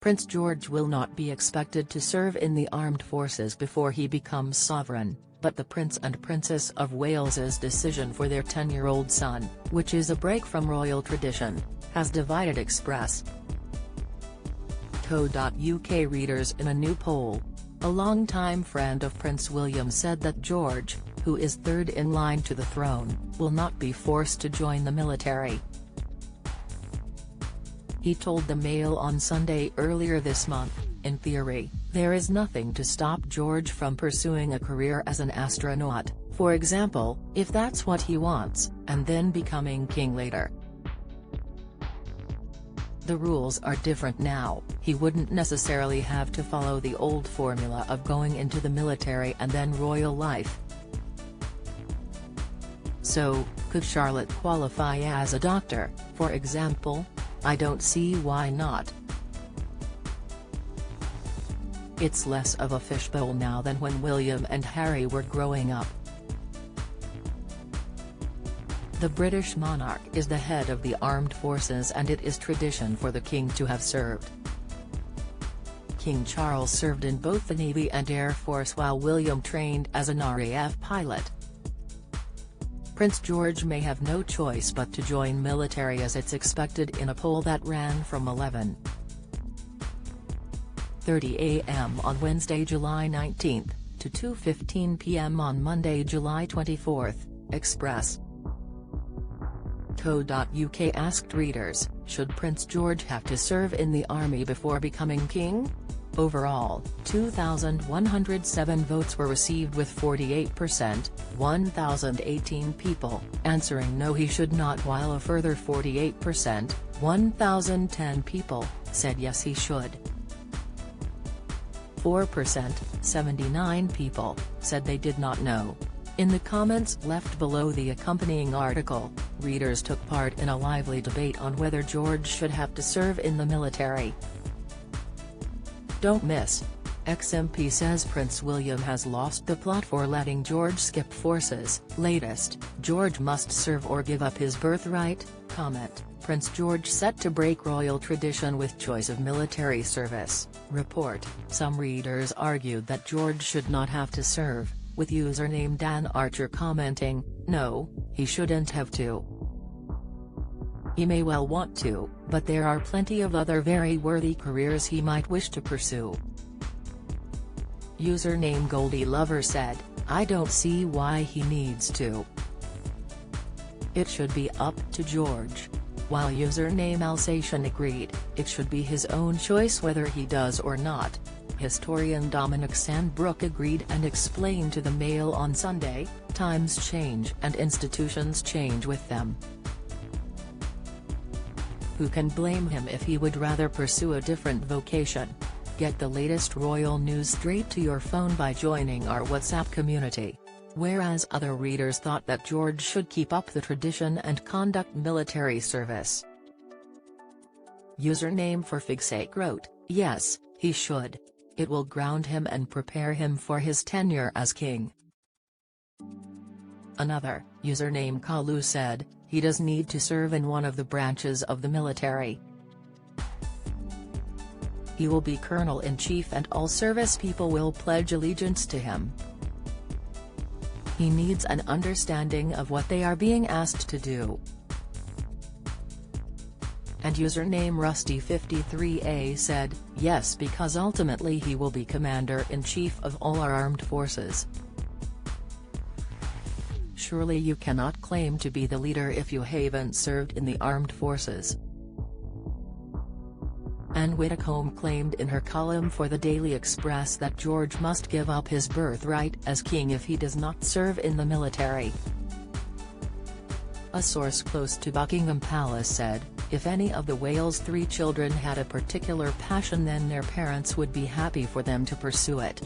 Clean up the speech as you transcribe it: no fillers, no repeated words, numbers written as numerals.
Prince George will not be expected to serve in the armed forces before he becomes sovereign, but the Prince and Princess of Wales's decision for their 10-year-old son, which is a break from royal tradition, has divided Express. Co.uk readers in a new poll. A longtime friend of Prince William said that George, who is third in line to the throne, will not be forced to join the military. He told the Mail on Sunday earlier this month, "In theory, there is nothing to stop George from pursuing a career as an astronaut, for example, if that's what he wants, and then becoming king later. The rules are different now, he wouldn't necessarily have to follow the old formula of going into the military and then royal life. So, could Charlotte qualify as a doctor, for example? I don't see why not. It's less of a fishbowl now than when William and Harry were growing up. The British monarch is the head of the armed forces and it is tradition for the king to have served. King Charles served in both the Navy and Air Force while William trained as an RAF pilot. Prince George may have no choice but to join military as it's expected in a poll that ran from 11:30 a.m. on Wednesday, July 19, to 2:15 p.m. on Monday, July 24, Express. Co.uk asked readers, should Prince George have to serve in the army before becoming king? Overall, 2,107 votes were received with 48%, 1,018 people, answering no he should not while a further 48%, 1,010 people, said yes he should. 4%, 79 people, said they did not know. In the comments left below the accompanying article, readers took part in a lively debate on whether George should have to serve in the military. Don't miss. Ex-MP says Prince William has lost the plot for letting George skip forces. Latest, George must serve or give up his birthright. Comment, Prince George set to break royal tradition with choice of military service. Report, some readers argued that George should not have to serve, with username Dan Archer commenting, no, he shouldn't have to. He may well want to, but there are plenty of other very worthy careers he might wish to pursue. Username Goldie Lover said, I don't see why he needs to. It should be up to George. While username Alsatian agreed, it should be his own choice whether he does or not. Historian Dominic Sandbrook agreed and explained to the Mail on Sunday, times change and institutions change with them. Who can blame him if he would rather pursue a different vocation? Get the latest royal news straight to your phone by joining our WhatsApp community. Whereas other readers thought that George should keep up the tradition and conduct military service. Username for Figsake wrote, yes, he should. It will ground him and prepare him for his tenure as king. Another, username Kalu said, he does need to serve in one of the branches of the military. He will be colonel-in-chief and all service people will pledge allegiance to him. He needs an understanding of what they are being asked to do. And username Rusty53A said, yes, because ultimately he will be commander-in-chief of all our armed forces. Surely you cannot claim to be the leader if you haven't served in the armed forces. Anne Whitcomb claimed in her column for the Daily Express that George must give up his birthright as king if he does not serve in the military. A source close to Buckingham Palace said, if any of the Wales' 3 children had a particular passion then their parents would be happy for them to pursue it.